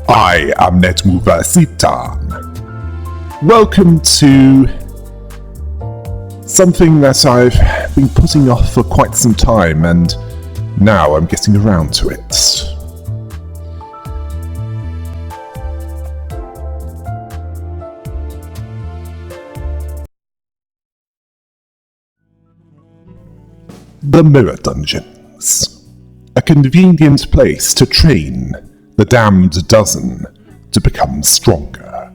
I am NetMoverSitan. Welcome to something that I've been putting off for quite some time, and now I'm getting around to it. The Mirror Dungeons. A convenient place to train the damned dozen to become stronger,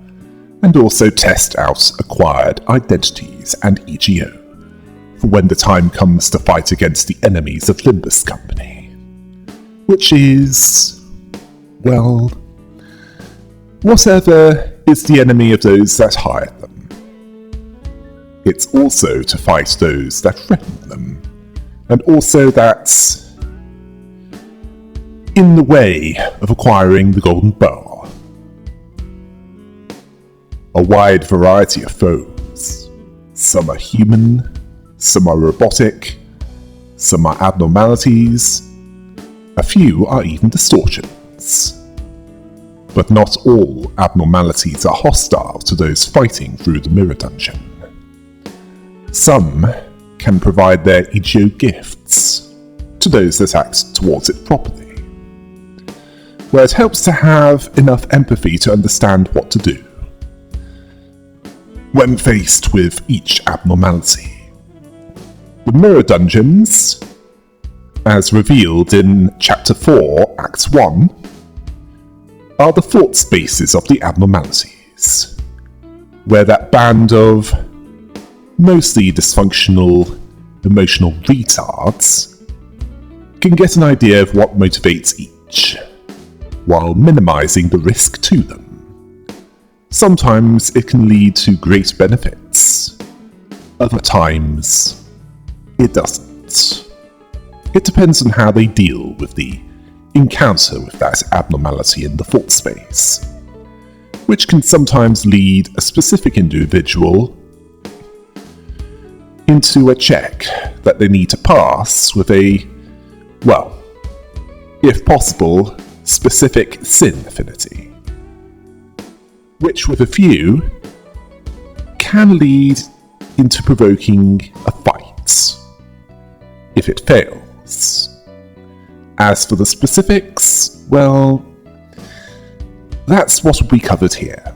and also test out acquired identities and EGO for when the time comes to fight against the enemies of Limbus Company. Which is, well, whatever is the enemy of those that hired them. It's also to fight those that threaten them, and also that's in the way of acquiring the Golden Bow. A wide variety of foes. Some are human, some are robotic, some are abnormalities, a few are even distortions. But not all abnormalities are hostile to those fighting through the Mirror Dungeon. Some can provide their EGO gifts to those that act towards it properly, where it helps to have enough empathy to understand what to do when faced with each abnormality. The Mirror Dungeons, as revealed in Chapter 4, Act 1, are the thought spaces of the abnormalities, where that band of mostly dysfunctional, emotional retards can get an idea of what motivates each, while minimizing the risk to them. Sometimes it can lead to great benefits. Other times, it doesn't. It depends on how they deal with the encounter with that abnormality in the thought space, which can sometimes lead a specific individual into a check that they need to pass with a, well, if possible, specific sin affinity, which with a few can lead into provoking a fight if it fails. As for the specifics, well, that's what will be covered here.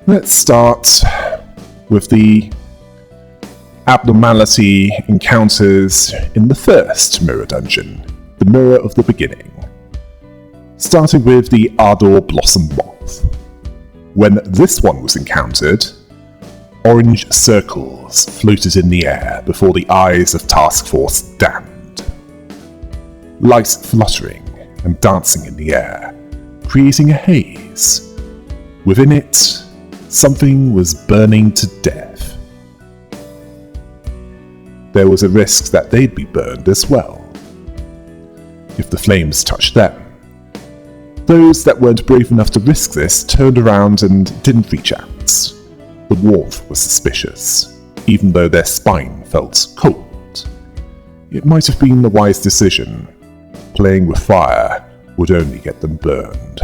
Let's start with the abnormality encounters in the first Mirror Dungeon, the Mirror of the Beginning, starting with the Ardor Blossom Moth. When this one was encountered, orange circles floated in the air before the eyes of Task Force damned. Light fluttering and dancing in the air, creating a haze. Within it, something was burning to death. There was a risk that they'd be burned as well, if the flames touched them. Those that weren't brave enough to risk this turned around and didn't reach out. The warmth was suspicious, even though their spine felt cold. It might have been the wise decision. Playing with fire would only get them burned.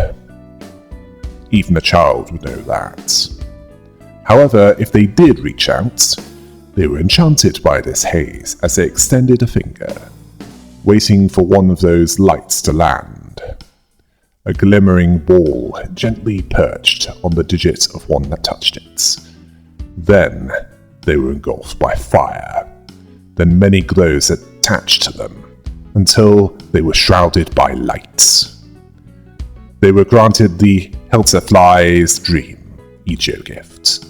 Even a child would know that. However, if they did reach out, they were enchanted by this haze as they extended a finger, waiting for one of those lights to land. A glimmering ball gently perched on the digit of one that touched it. Then they were engulfed by fire, then many glows attached to them, until they were shrouded by light. They were granted the Helterfly's Dream EGO gift,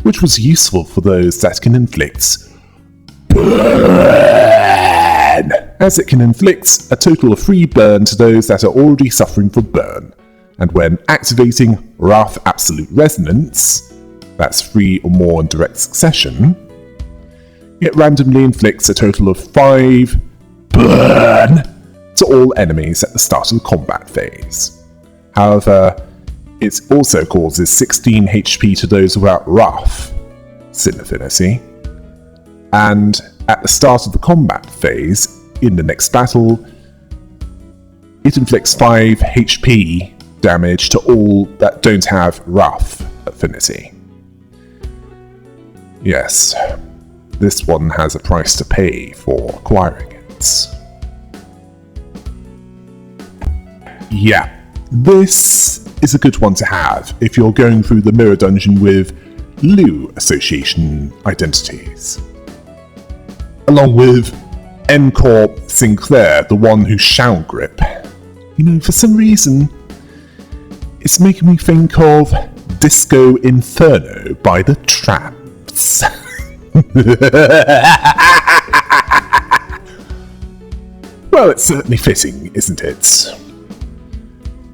which was useful for those that can inflict burn, as it can inflict a total of 3 burn to those that are already suffering from burn, and when activating Wrath Absolute Resonance, that's 3 or more in direct succession, it randomly inflicts a total of 5 burn to all enemies at the start of the combat phase. However, it also causes 16 HP to those without Wrath Sin Affinity, and at the start of the combat phase, in the next battle, It inflicts 5 HP damage to all that don't have rough affinity. Yes, this one has a price to pay for acquiring it. Yeah, this is a good one to have if you're going through the mirror dungeon with Lu Association identities. Along with Encore Sinclair, the one who shall grip. You know, for some reason, it's making me think of Disco Inferno by the Tramps. Well, it's certainly fitting, isn't it?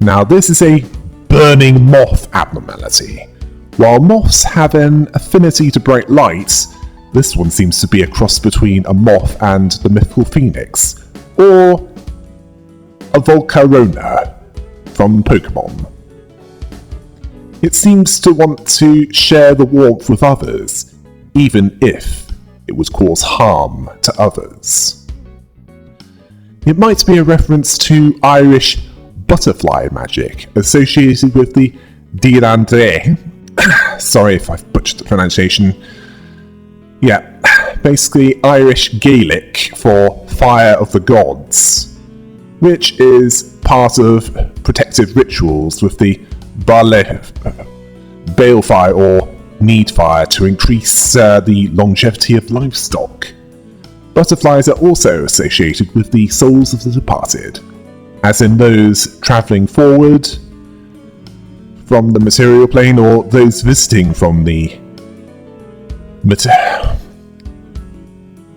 Now, this is a burning moth abnormality. While moths have an affinity to bright light, this one seems to be a cross between a moth and the mythical phoenix, or a Volcarona from Pokemon. It seems to want to share the warmth with others, even if it would cause harm to others. It might be a reference to Irish butterfly magic associated with the Dirandre. Sorry if I've butchered the pronunciation. Yeah, basically Irish Gaelic for Fire of the Gods, which is part of protective rituals with the balefire or need fire to increase the longevity of livestock. Butterflies are also associated with the souls of the departed, as in those travelling forward from the material plane or those visiting from the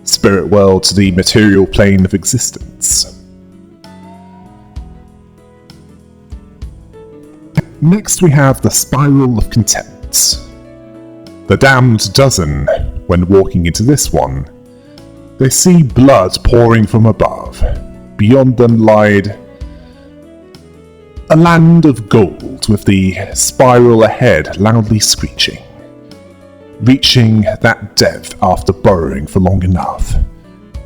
spirit world to the material plane of existence. Next we have the Spiral of Contempt. The damned dozen, when walking into this one, they see blood pouring from above. Beyond them lied a land of gold, with the spiral ahead loudly screeching. Reaching that depth after burrowing for long enough,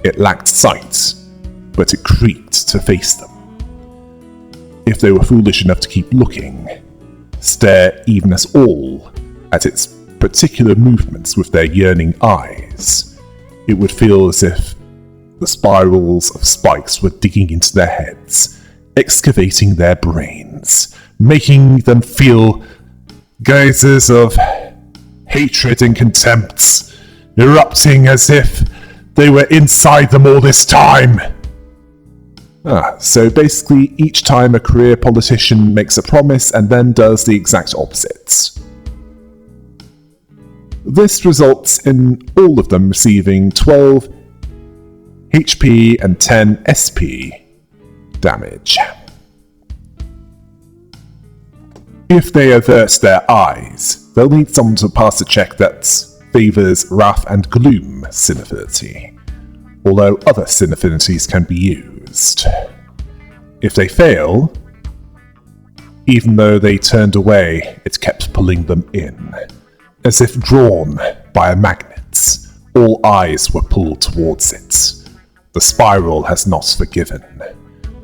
it lacked sight, but it creaked to face them. If they were foolish enough to keep looking, stare even as all at its particular movements with their yearning eyes, it would feel as if the spirals of spikes were digging into their heads, excavating their brains, making them feel geysers of hatred and contempt, erupting as if they were inside them all this time. So basically each time a career politician makes a promise and then does the exact opposite. This results in all of them receiving 12 HP and 10 SP damage. If they avert their eyes, they'll need someone to pass a check that favours Wrath and Gloom sin affinity, although other sin affinities can be used. If they fail, even though they turned away, it kept pulling them in. As if drawn by a magnet, all eyes were pulled towards it. The spiral has not forgiven.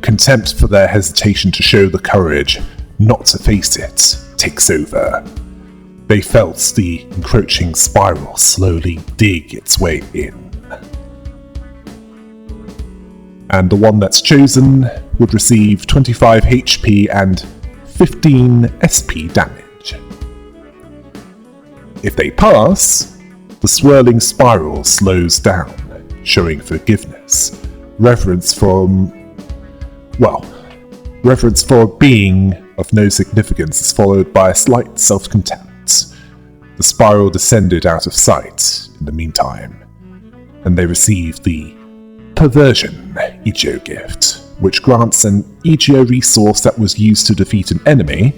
Contempt for their hesitation to show the courage not to face it takes over. They felt the encroaching spiral slowly dig its way in. And the one that's chosen would receive 25 HP and 15 SP damage. If they pass, the swirling spiral slows down, showing forgiveness, reverence for a being of no significance is followed by a slight self-contempt. The spiral descended out of sight in the meantime, and they received the Perversion Egio gift, which grants an Egio resource that was used to defeat an enemy,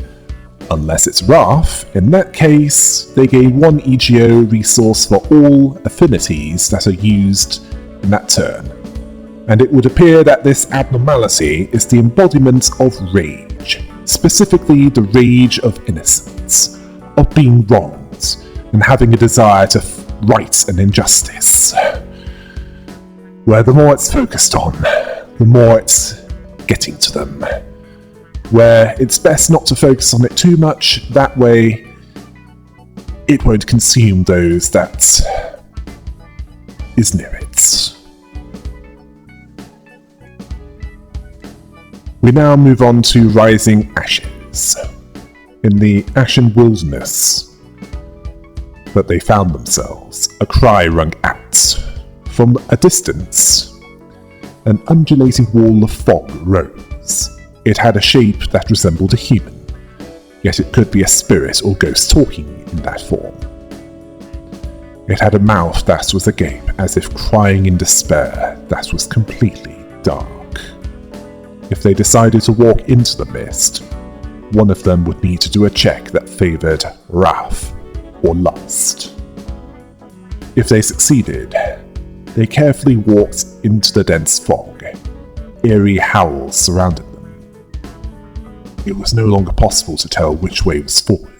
unless it's Wrath. In that case, they gain 1 Egio resource for all affinities that are used in that turn. And it would appear that this abnormality is the embodiment of rage, specifically the rage of innocence, of being wronged, and having a desire to right an injustice. Where the more it's focused on, the more it getting to them, where it's best not to focus on it too much, that way it won't consume those that is near it. We now move on to Rising Ashes. In the ashen wilderness that they found themselves, a cry rung out. From a distance, an undulating wall of fog rose. It had a shape that resembled a human, yet it could be a spirit or ghost talking in that form. It had a mouth that was agape, as if crying in despair, that was completely dark. If they decided to walk into the mist, one of them would need to do a check that favoured wrath or lust. If they succeeded, they carefully walked into the dense fog. Eerie howls surrounded them. It was no longer possible to tell which way was forward.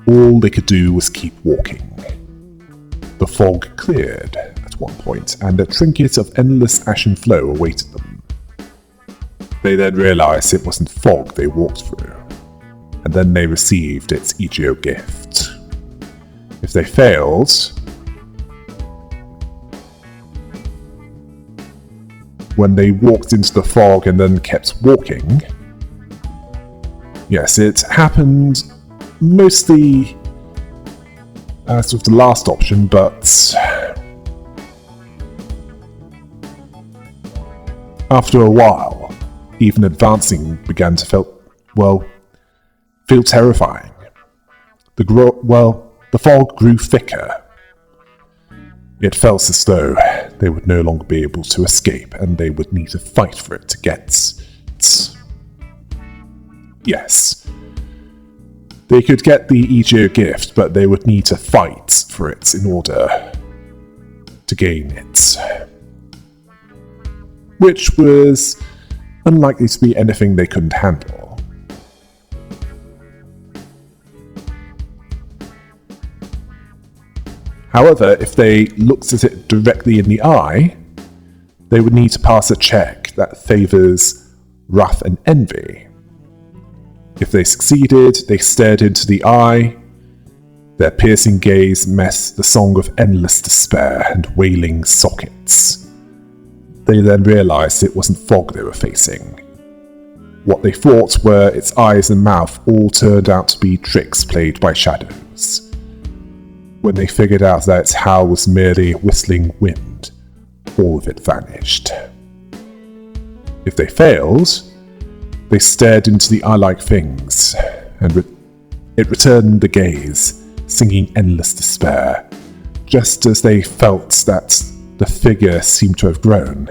All they could do was keep walking. The fog cleared at one point, and a trinket of endless ashen flow awaited them. They then realised it wasn't fog they walked through, and then they received its EGO gift. If they failed, when they walked into the fog and then kept walking, yes, it happened mostly as with the last option, but after a while, even advancing began to feel terrifying. The fog grew thicker. It felt as though they would no longer be able to escape, and they would need to fight for it to get it. Yes. They could get the EGO gift, but they would need to fight for it in order to gain it. Which was unlikely to be anything they couldn't handle. However, if they looked at it directly in the eye, they would need to pass a check that favours wrath and envy. If they succeeded, they stared into the eye. Their piercing gaze met the song of endless despair and wailing sockets. They then realised it wasn't fog they were facing. What they thought were its eyes and mouth all turned out to be tricks played by shadows. When they figured out that its howl was merely whistling wind, all of it vanished. If they failed, they stared into the eye-like things, and it returned the gaze, singing endless despair. Just as they felt that the figure seemed to have grown,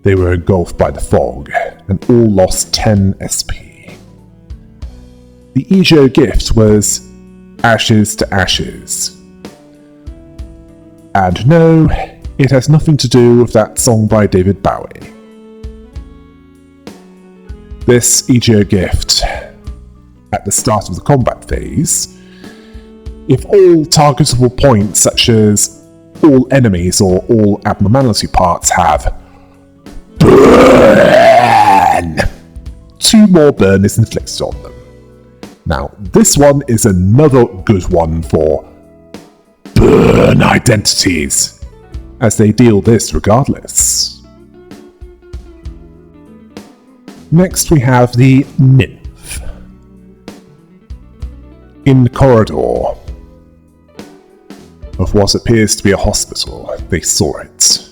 they were engulfed by the fog, and all lost 10 SP. The EGO gift was Ashes to Ashes. And no, it has nothing to do with that song by David Bowie. This EGO gift, at the start of the combat phase, if all targetable points such as all enemies or all abnormality parts have burn, 2 more burn is inflicted on them. Now, this one is another good one for burn identities, as they deal this regardless. Next we have the Nymph. In the corridor of what appears to be a hospital, they saw it.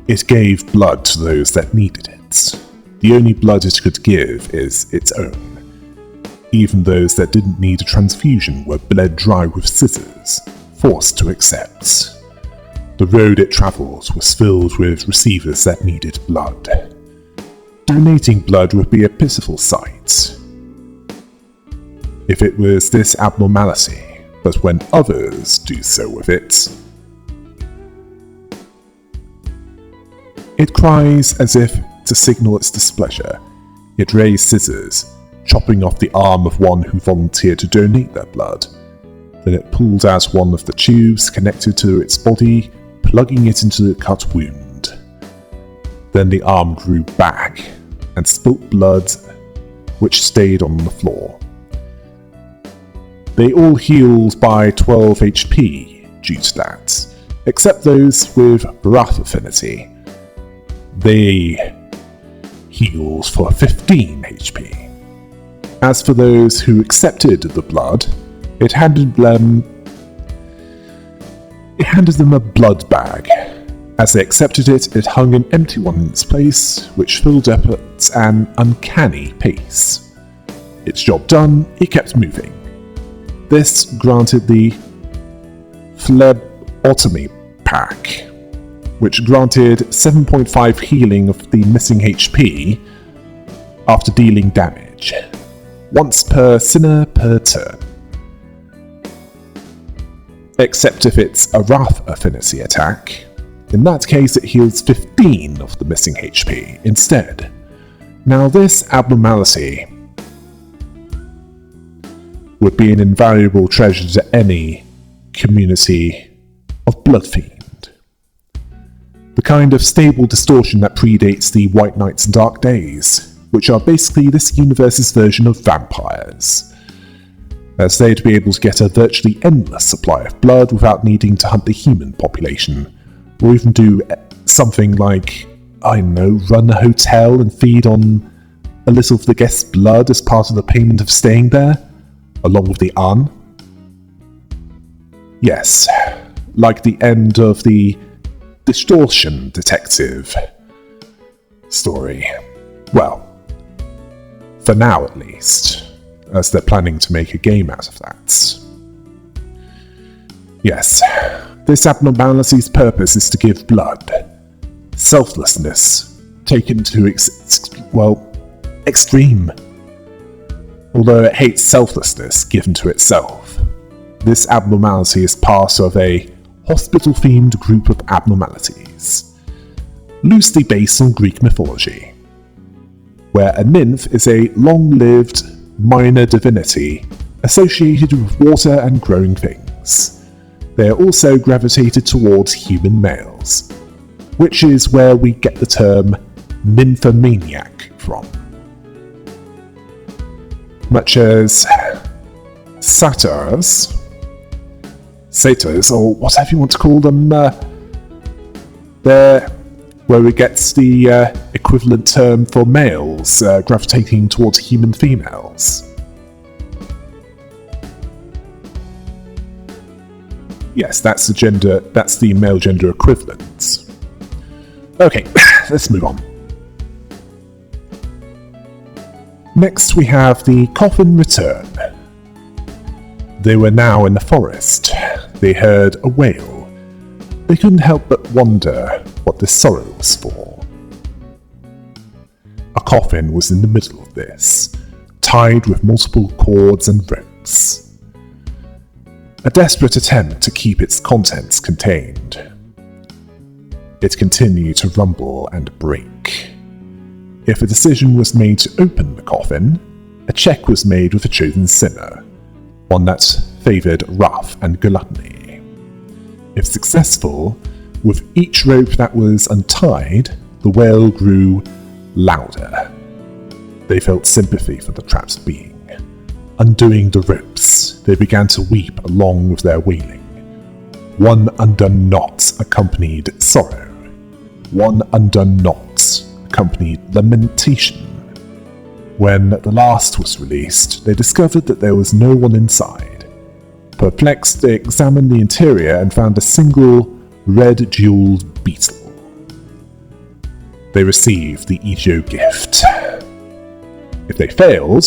It gave blood to those that needed it. The only blood it could give is its own. Even those that didn't need a transfusion were bled dry with scissors, forced to accept. The road it travelled was filled with receivers that needed blood. Donating blood would be a pitiful sight if it was this abnormality, but when others do so with it, it cries as if to signal its displeasure. It raised scissors, chopping off the arm of one who volunteered to donate their blood. Then it pulled out one of the tubes connected to its body, plugging it into the cut wound. Then the arm grew back, and spilt blood which stayed on the floor. They all healed by 12 HP due to that, except those with Wrath affinity. They healed for 15 HP. As for those who accepted the blood, it handed them a blood bag. As they accepted it, it hung an empty one in its place, which filled up at an uncanny pace. Its job done, it kept moving. This granted the phlebotomy pack, which granted 7.5 healing of the missing HP after dealing damage, once per sinner per turn. Except if it's a Wrath affinity attack. In that case, it heals 15 of the missing HP instead. Now this abnormality would be an invaluable treasure to any community of Bloodfiend. The kind of stable distortion that predates the White Knights and Dark Days, which are basically this universe's version of vampires, as they'd be able to get a virtually endless supply of blood without needing to hunt the human population, or even do something like, I don't know, run a hotel and feed on a little of the guest's blood as part of the payment of staying there, along with the urn. Yes, like the end of the Distortion Detective story. Well, for now at least, as they're planning to make a game out of that. Yes, this abnormality's purpose is to give blood. Selflessness, taken to extreme. Although it hates selflessness given to itself. This abnormality is part of a hospital-themed group of abnormalities, loosely based on Greek mythology, where a nymph is a long-lived minor divinity associated with water and growing things. They are also gravitated towards human males, which is where we get the term nymphomaniac from. Much as satyrs, or whatever you want to call them, they're where we get the equivalent term for males gravitating towards human females. Yes, that's the male gender equivalent. Okay, let's move on. Next we have the coffin return. They were now in the forest. They heard a wail. They couldn't help but wonder what this sorrow was for. A coffin was in the middle of this, tied with multiple cords and ropes. A desperate attempt to keep its contents contained. It continued to rumble and break. If a decision was made to open the coffin, a check was made with a chosen sinner, one that favoured wrath and gluttony. If successful, with each rope that was untied, the wail grew louder. They felt sympathy for the trapped being. Undoing the ropes, they began to weep along with their wailing. One undone knot accompanied sorrow. One undone knot accompanied lamentation. When the last was released, they discovered that there was no one inside. Perplexed, they examined the interior and found a single red jeweled beetle. They received the Egeo gift. If they failed,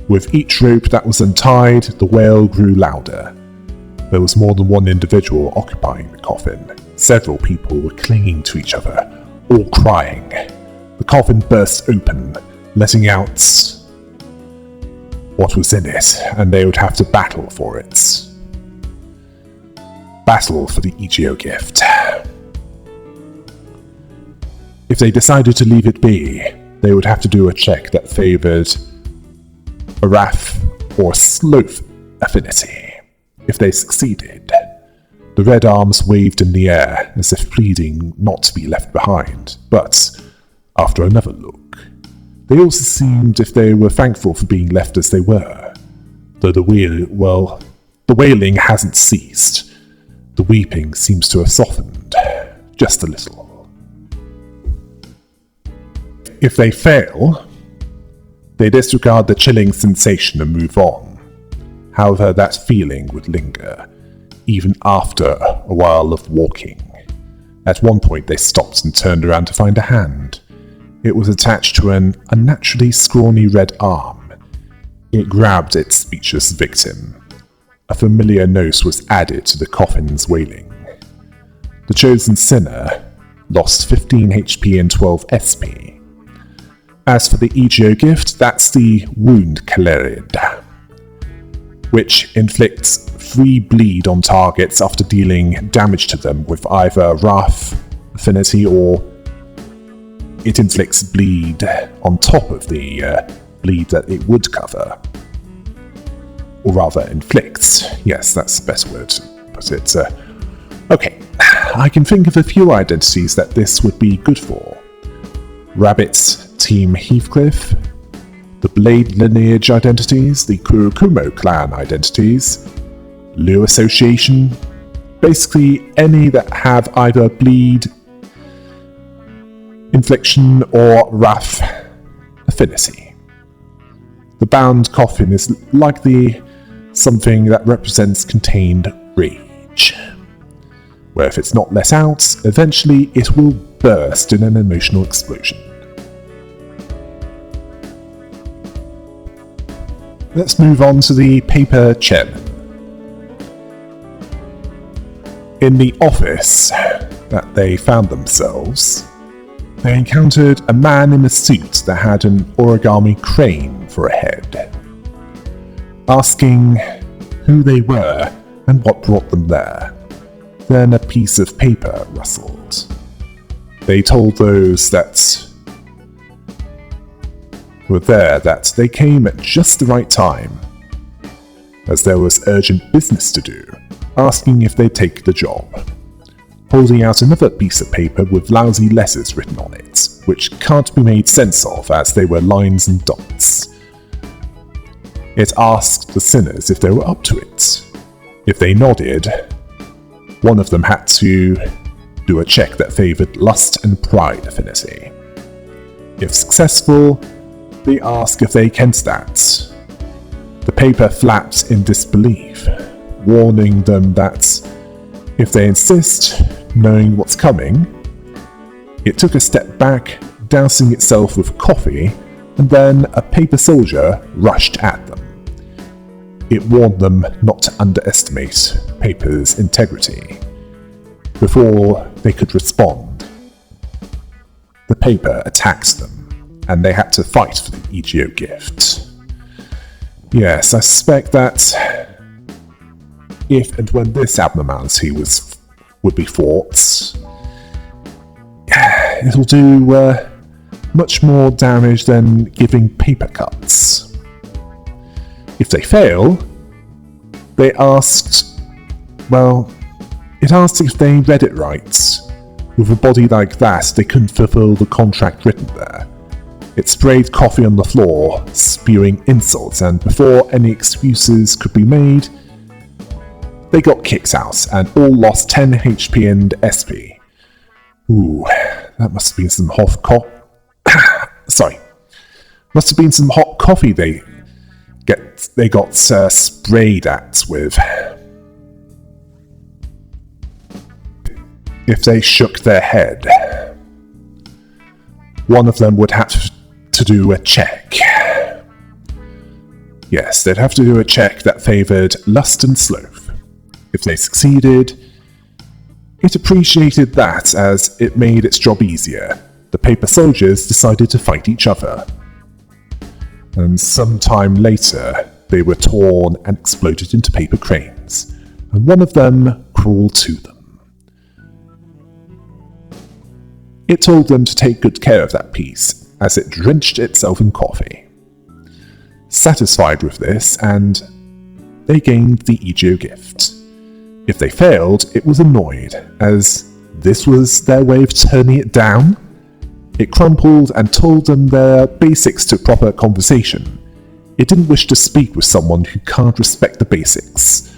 with each rope that was untied, the wail grew louder. There was more than one individual occupying the coffin. Several people were clinging to each other, all crying. The coffin burst open, letting out what was in it, and they would have to battle for it. Battle for the Egeo gift. If they decided to leave it be, they would have to do a check that favoured a wrath or sloth affinity. If they succeeded, the red arms waved in the air as if pleading not to be left behind, but after another look, They also seemed if they were thankful for being left as they were, though the wailing hasn't ceased. The weeping seems to have softened, just a little. If they fail, they disregard the chilling sensation and move on. However, that feeling would linger, even after a while of walking. At one point they stopped and turned around to find a hand. It was attached to an unnaturally scrawny red arm. It grabbed its speechless victim. A familiar note was added to the coffin's wailing. The chosen sinner lost 15 HP and 12 SP. As for the EGO gift, that's the Wound Calerid, which inflicts free bleed on targets after dealing damage to them with either Wrath, Affinity, or it inflicts bleed on top of the bleed that it would cover. Or rather, inflicts. Yes, that's the best word to put it. Okay, I can think of a few identities that this would be good for. Rabbit's Team Heathcliff, the Blade Lineage identities, the Kurokumo clan identities, Lu Association, basically any that have either bleed, infliction, or wrath affinity. The bound coffin is likely something that represents contained rage, where if it's not let out, eventually it will burst in an emotional explosion. Let's move on to the paper chairman. In the office that they found themselves, they encountered a man in a suit that had an origami crane for a head, asking who they were and what brought them there. Then a piece of paper rustled. They told those that were there that they came at just the right time, as there was urgent business to do, asking if they'd take the job, holding out another piece of paper with lousy letters written on it, which can't be made sense of as they were lines and dots. It asked the sinners if they were up to it. If they nodded, one of them had to do a check that favoured lust and pride affinity. If successful, they asked if they kent that. The paper flapped in disbelief, warning them that if they insist, knowing what's coming. It took a step back, dousing itself with coffee, and then a paper soldier rushed at them. It warned them not to underestimate paper's integrity. Before they could respond, the paper attacked them, and they had to fight for the EGO gift. Yes, I suspect that if and when this abnormality would be fought, it'll do much more damage than giving paper cuts. If they fail, it asked if they read it right. With a body like that, they couldn't fulfill the contract written there. It sprayed coffee on the floor, spewing insults, and before any excuses could be made, they got kicked out and all lost 10 HP and SP. Ooh, that must have been some hot must have been some hot coffee they got sprayed at with. If they shook their head, one of them would have to do a check. Yes, they'd have to do a check that favoured lust and sloth. If they succeeded, it appreciated that as it made its job easier. The paper soldiers decided to fight each other. And sometime later, they were torn and exploded into paper cranes, and one of them crawled to them. It told them to take good care of that piece, as it drenched itself in coffee. Satisfied with this, and they gained the EGO gift. If they failed, it was annoyed, as this was their way of turning it down. It crumpled and told them their basics to proper conversation. It didn't wish to speak with someone who can't respect the basics.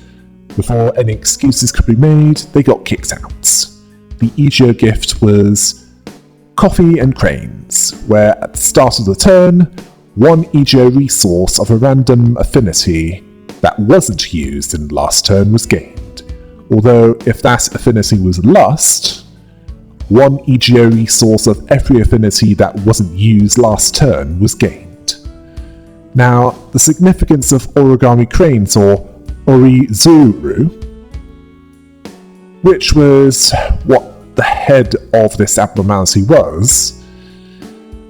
Before any excuses could be made, they got kicked out. The EGO gift was coffee and cranes, where at the start of the turn, one EGO resource of a random affinity that wasn't used in the last turn was gained. Although, if that affinity was lust, one EGO resource of every affinity that wasn't used last turn was gained. Now, the significance of origami cranes, or orizuru, which was what the head of this abnormality was,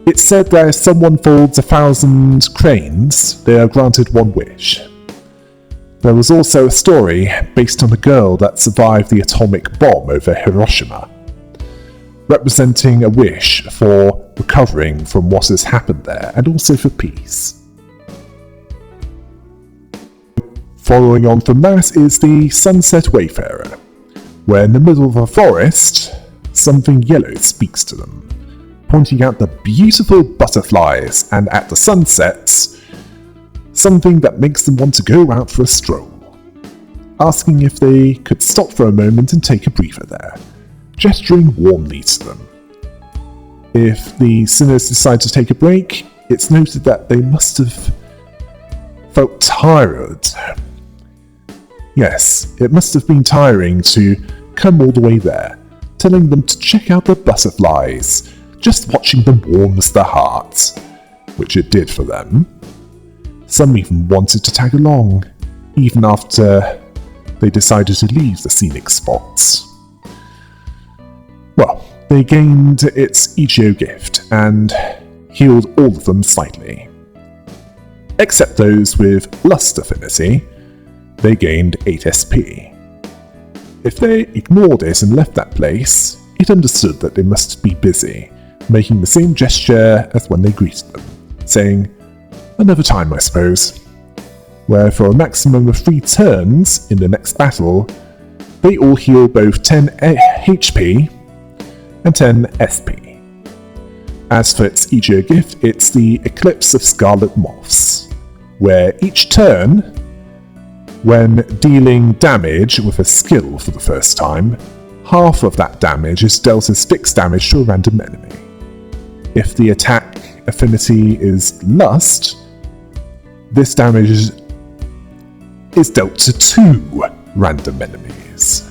it said that if someone folds 1,000 cranes, they are granted one wish. There was also a story based on a girl that survived the atomic bomb over Hiroshima, representing a wish for recovering from what has happened there, and also for peace. Following on from that is the Sunset Wayfarer, where in the middle of a forest, something yellow speaks to them, pointing out the beautiful butterflies, and at the sunsets, something that makes them want to go out for a stroll, asking if they could stop for a moment and take a breather there, gesturing warmly to them. If the sinners decide to take a break, it's noted that they must have felt tired. Yes, it must have been tiring to come all the way there, telling them to check out the butterflies. Just watching them warms the heart, which it did for them. Some even wanted to tag along, even after they decided to leave the scenic spots. Well, they gained its EGO gift and healed all of them slightly. Except those with lust affinity, they gained 8 SP. If they ignored it and left that place, it understood that they must be busy, making the same gesture as when they greeted them, saying, "Another time, I suppose," where for a maximum of 3 turns in the next battle, they all heal both 10 HP and 10 SP. As for its EGO gift, it's the Eclipse of Scarlet Moths, where each turn, when dealing damage with a skill for the first time, half of that damage is dealt as fixed damage to a random enemy. If the attack affinity is lust, this damage is dealt to 2 random enemies.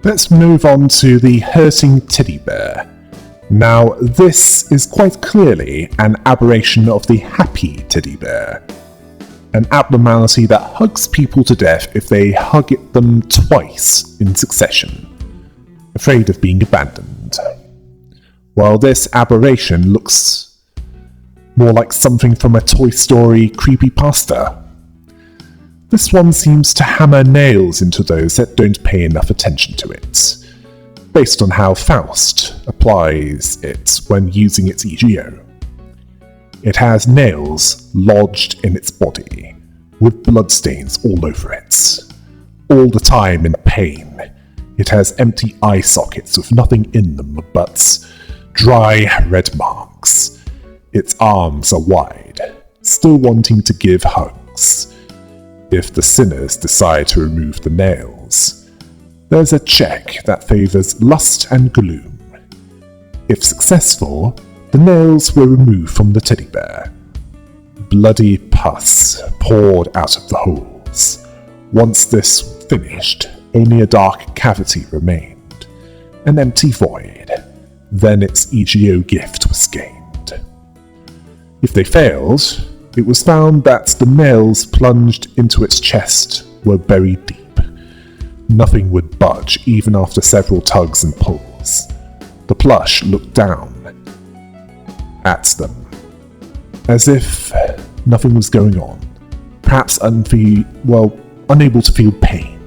Let's move on to the Hurting Teddy Bear. Now, this is quite clearly an aberration of the Happy Teddy Bear, an abnormality that hugs people to death if they hug them twice in succession, afraid of being abandoned. While this aberration looks more like something from a Toy Story creepypasta, this one seems to hammer nails into those that don't pay enough attention to it, based on how Faust applies it when using its EGO. It has nails lodged in its body, with bloodstains all over it. All the time in pain, it has empty eye sockets with nothing in them but dry red marks. Its arms are wide, still wanting to give hugs. If the sinners decide to remove the nails, there's a check that favours lust and gloom. If successful, the nails were removed from the teddy bear. Bloody pus poured out of the holes. Once this finished, only a dark cavity remained, an empty void. Then its EGO gift was gained. If they failed, it was found that the nails plunged into its chest were buried deep. Nothing would budge even after several tugs and pulls. The plush looked down at them, as if nothing was going on, perhaps unable to feel pain.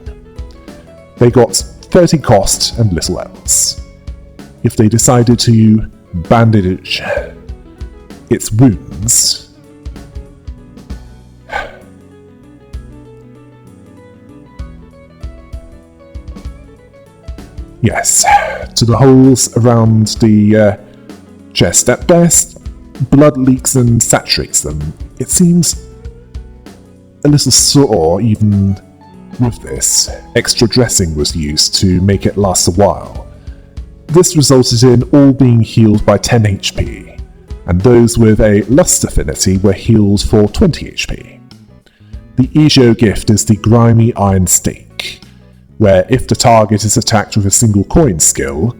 They got 30 cost and little else. If they decided to bandage its wounds, Yes, to the holes around the chest. At best, blood leaks and saturates them. It seems a little sore even with this. Extra dressing was used to make it last a while. This resulted in all being healed by 10 HP, and those with a lust affinity were healed for 20 HP. The Egio gift is the grimy iron stake, where if the target is attacked with a single coin skill,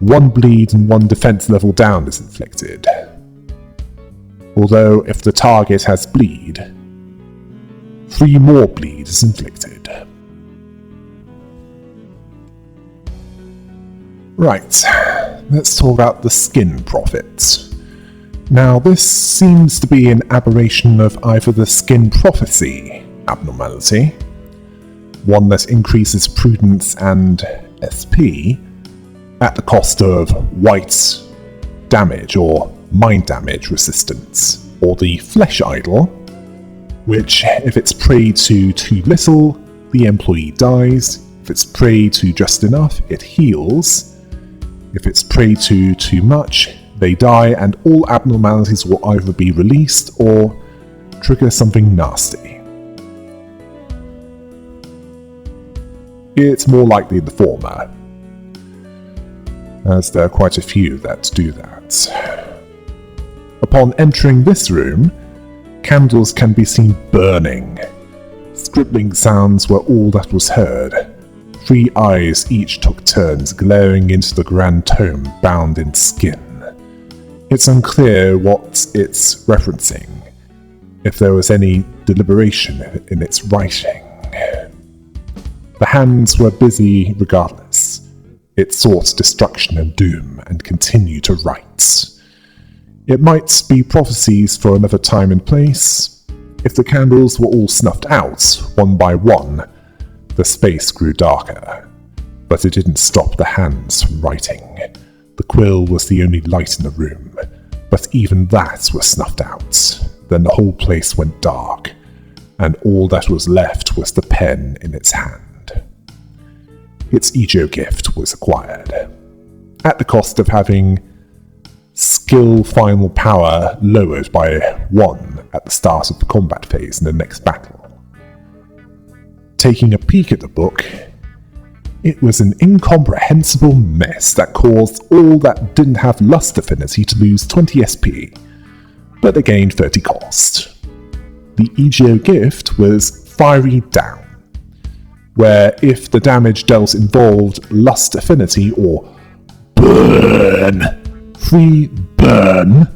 1 bleed and 1 defense level down is inflicted. Although if the target has bleed, 3 more bleed is inflicted. Right, let's talk about the skin profit. Now, this seems to be an aberration of either the skin prophecy abnormality, one that increases prudence and SP at the cost of white damage or mind damage resistance, or the flesh idol, which, if it's preyed to too little, the employee dies. If it's preyed to just enough, it heals. If it's preyed to too much, they die, and all abnormalities will either be released or trigger something nasty. It's more likely the former, as there are quite a few that do that. Upon entering this room, candles can be seen burning. Scribbling sounds were all that was heard. 3 eyes each took turns glaring into the grand tome bound in skin. It's unclear what it's referencing, if there was any deliberation in its writing. The hands were busy regardless. It sought destruction and doom and continued to write. It might be prophecies for another time and place. If the candles were all snuffed out, one by one, the space grew darker. But it didn't stop the hands from writing. The quill was the only light in the room, but even that was snuffed out. Then the whole place went dark, and all that was left was the pen in its hand. Its Egio gift was acquired, at the cost of having skill final power lowered by 1 at the start of the combat phase in the next battle. Taking a peek at the book, it was an incomprehensible mess that caused all that didn't have lust affinity to lose 20 SP, but they gained 30 cost. The Egio gift was Fiery Down, where if the damage dealt involved lust affinity or burn, 3 burn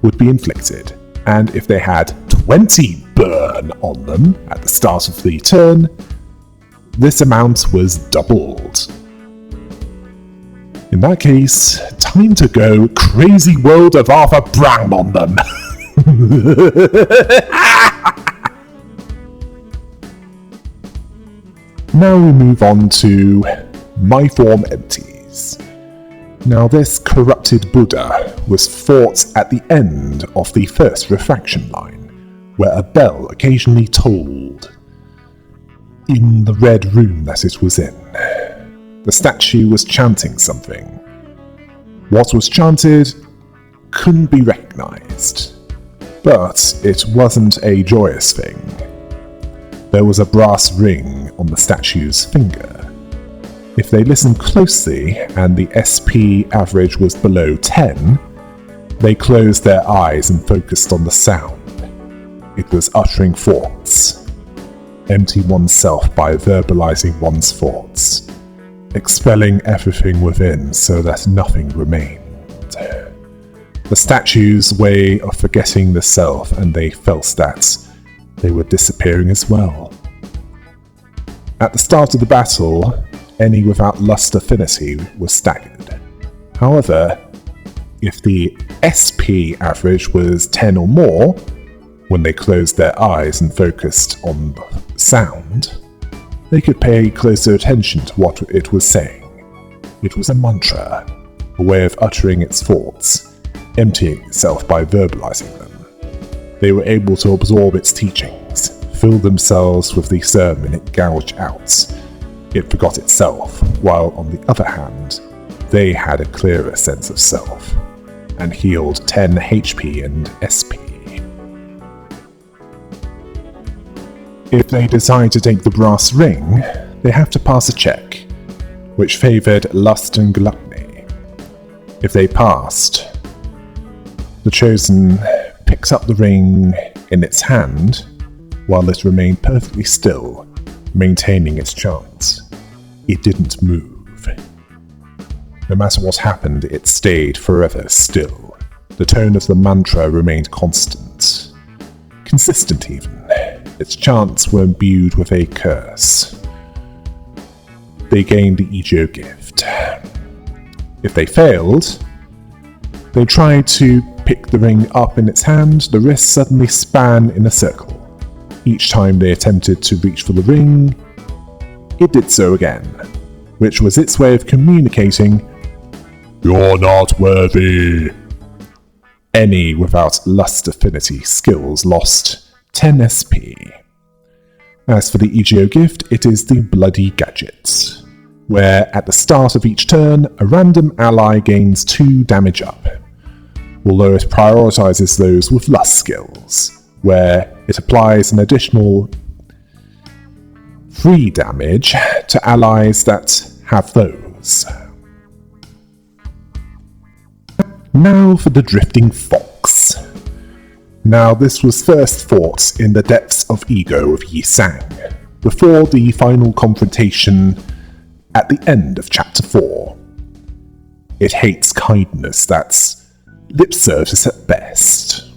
would be inflicted, and if they had 20 burn on them at the start of the turn, this amount was doubled. In that case, time to go crazy world of Arthur Bram on them. Now we move on to My Form Empties. Now this corrupted Buddha was fought at the end of the first refraction line, where a bell occasionally tolled in the red room that it was in. The statue was chanting something. What was chanted couldn't be recognized, but it wasn't a joyous thing. There was a brass ring on the statue's finger. If they listened closely and the SP average was below 10, they closed their eyes and focused on the sound. It was uttering thoughts. Empty oneself by verbalizing one's thoughts, expelling everything within so that nothing remained. The statue's way of forgetting the self, and they felt that they were disappearing as well. At the start of the battle, any without lust affinity was staggered. However, if the SP average was 10 or more, when they closed their eyes and focused on the sound, they could pay closer attention to what it was saying. It was a mantra, a way of uttering its thoughts, emptying itself by verbalizing them. They were able to absorb its teachings, fill themselves with the sermon it gouged out, It forgot itself, while on the other hand, they had a clearer sense of self, and healed 10 HP and SP. If they decide to take the brass ring, they have to pass a check, which favoured lust and gluttony. If they passed, the Chosen picks up the ring in its hand, while it remained perfectly still, maintaining its chance. It didn't move. No matter what happened, it stayed forever still. The tone of the mantra remained constant. Consistent even. Its chants were imbued with a curse. They gained the Egio gift. If they failed, they tried to pick the ring up in its hand. The wrists suddenly span in a circle. Each time they attempted to reach for the ring, it did so again, which was its way of communicating, "You're not worthy." Any without lust affinity skills lost 10 SP. As for the Egio gift, it is the Bloody Gadget, where at the start of each turn, a random ally gains 2 damage up, although it prioritizes those with lust skills, where it applies an additional 3 damage to allies that have those. Now for the Drifting Fox. Now this was first fought in the depths of ego of Yi Sang, before the final confrontation at the end of Chapter 4. It hates kindness that's lip service at best,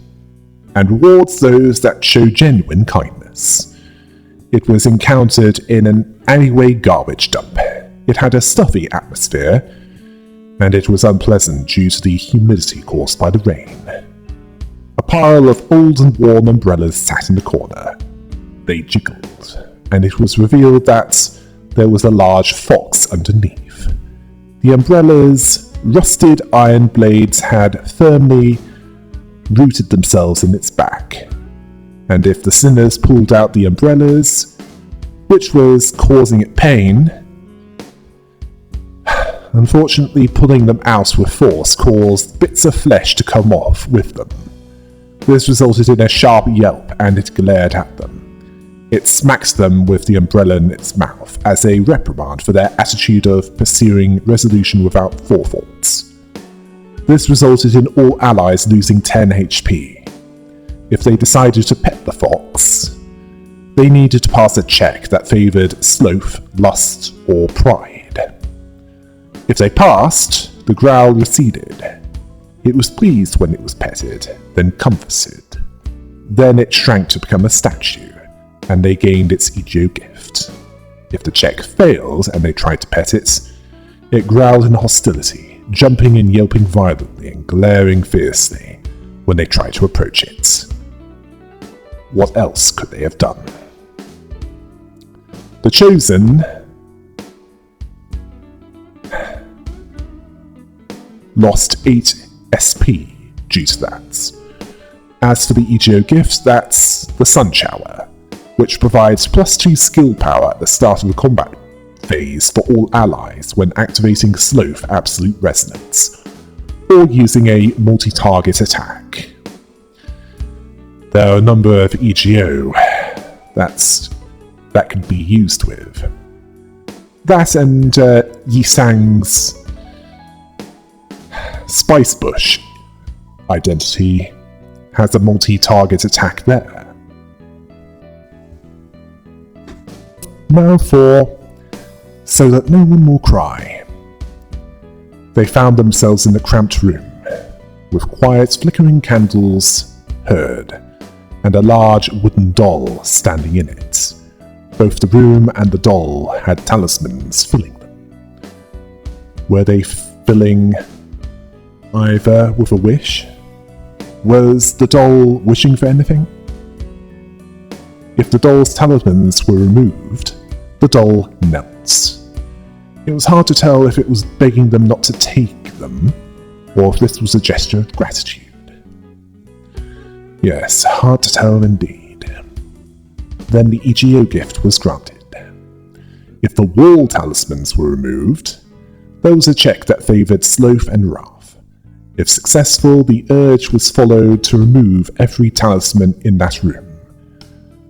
and rewards those that show genuine kindness. It was encountered in an alleyway garbage dump. It had a stuffy atmosphere, and it was unpleasant due to the humidity caused by the rain. A pile of old and worn umbrellas sat in the corner. They jiggled, and it was revealed that there was a large fox underneath. The umbrellas' rusted iron blades had firmly rooted themselves in its back, and if the sinners pulled out the umbrellas, which was causing it pain, unfortunately pulling them out with force caused bits of flesh to come off with them. This resulted in a sharp yelp, and it glared at them. It smacked them with the umbrella in its mouth as a reprimand for their attitude of pursuing resolution without forethoughts. This resulted in all allies losing 10 HP. If they decided to pet the fox, they needed to pass a check that favoured sloth, lust, or pride. If they passed, the growl receded. It was pleased when it was petted, then comforted. Then it shrank to become a statue, and they gained its Egio gift. If the check failed and they tried to pet it, it growled in hostility, jumping and yelping violently and glaring fiercely when they tried to approach it. What else could they have done? The Chosen lost 8 SP due to that. As for the Egio gift, that's the Sun Shower, which provides +2 skill power at the start of the combat phase for all allies when activating Sloth Absolute Resonance, or using a multi-target attack. There are a number of Egio that can be used with. That and Yi Sang's Spice Bush identity has a multi-target attack there. Now for So That No One Will Cry. They found themselves in a cramped room, with quiet flickering candles heard, and a large wooden doll standing in it. Both the room and the doll had talismans filling them. Were they filling either with a wish? Was the doll wishing for anything? If the doll's talismans were removed, the doll knelt. It was hard to tell if it was begging them not to take them, or if this was a gesture of gratitude. Yes, hard to tell indeed. Then the Egio gift was granted. If the wall talismans were removed, there was a check that favoured sloth and wrath. If successful, the urge was followed to remove every talisman in that room.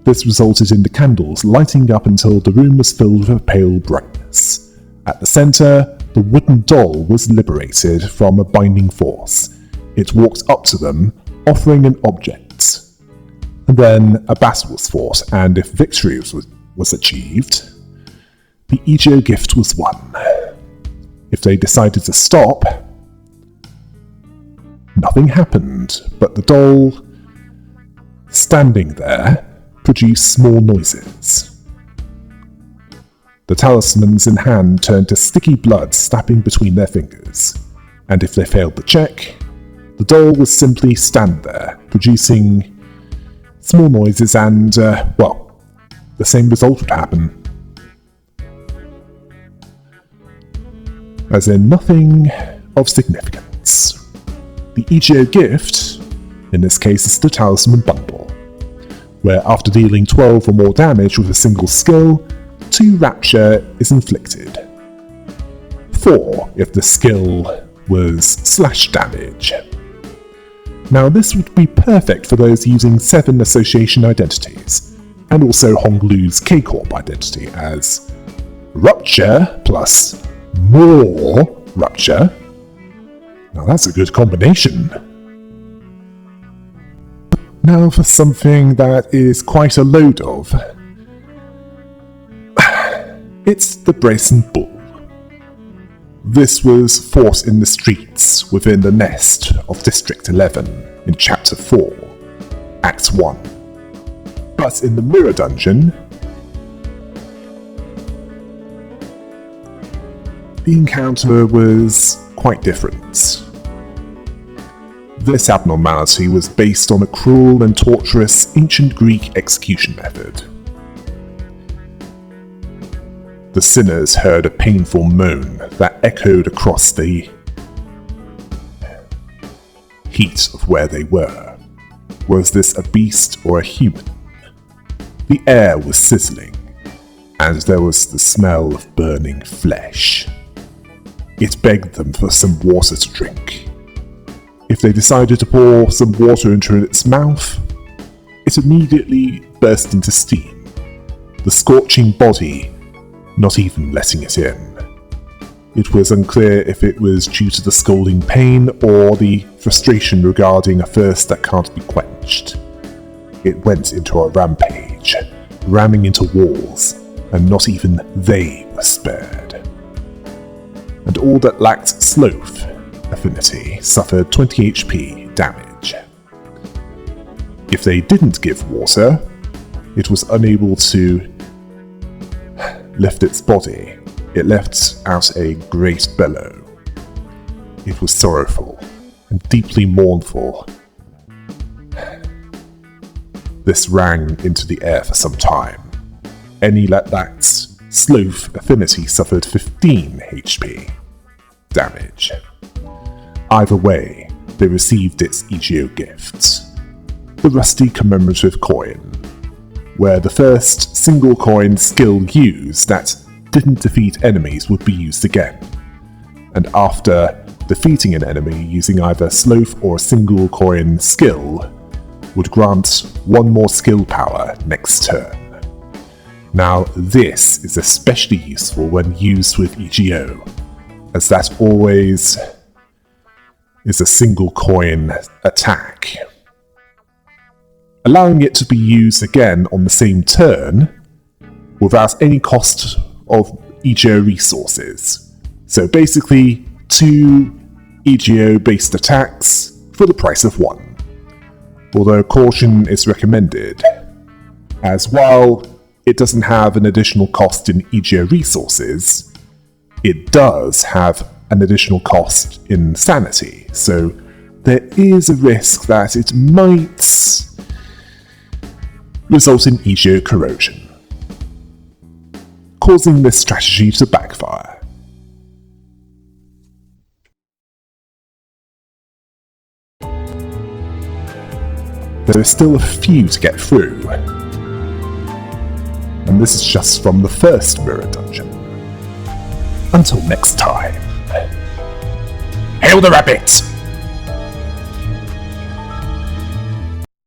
This resulted in the candles lighting up until the room was filled with a pale brightness. At the centre, the wooden doll was liberated from a binding force. It walked up to them, offering an object. And then a battle was fought, and if victory was achieved, the EGO gift was won. If they decided to stop, nothing happened, but the doll, standing there, produced small noises. The talismans in hand turned to sticky blood snapping between their fingers, and if they failed the check, the doll would simply stand there, producing small noises and, the same result would happen. As in nothing of significance. The EGO gift, in this case, is the Talisman Bundle, where after dealing 12 or more damage with a single skill, 2 Rapture is inflicted. 4 if the skill was slash damage. Now this would be perfect for those using 7 association identities, and also Honglu's K-Corp identity as Rupture plus more Rupture. Now that's a good combination. Now for something that is quite a load of. It's the Brazen Bull. This was fought in the streets within the nest of District 11 in Chapter 4, Act 1. But in the Mirror Dungeon, the encounter was quite different. This abnormality was based on a cruel and torturous ancient Greek execution method. The sinners heard a painful moan that echoed across the heat of where they were. Was this a beast or a human? The air was sizzling, and there was the smell of burning flesh. It begged them for some water to drink. If they decided to pour some water into its mouth, it immediately burst into steam, the scorching body not even letting it in. It was unclear if it was due to the scalding pain or the frustration regarding a thirst that can't be quenched. It went into a rampage, ramming into walls, and not even they were spared. And all that lacked sloth affinity suffered 20 HP damage. If they didn't give water, it was unable to lift its body. It let out a great bellow. It was sorrowful and deeply mournful. This rang into the air for some time. Any that lacked sloth affinity suffered 15 HP damage. Either way, they received its EGO gift, the rusty commemorative coin, where the first single coin skill used that didn't defeat enemies would be used again, and after defeating an enemy using either sloth or a single coin skill, would grant 1 more skill power next turn. Now this is especially useful when used with EGO, as that always is a single coin attack, allowing it to be used again on the same turn without any cost of EGO resources. So basically 2 EGO based attacks for the price of 1. Although caution is recommended, as while it doesn't have an additional cost in EGO resources, it does have an additional cost in sanity, so there is a risk that it might result in EGO corrosion, causing this strategy to backfire. There are still a few to get through, and this is just from the first mirror dungeon. Until next time. Hail the rabbit!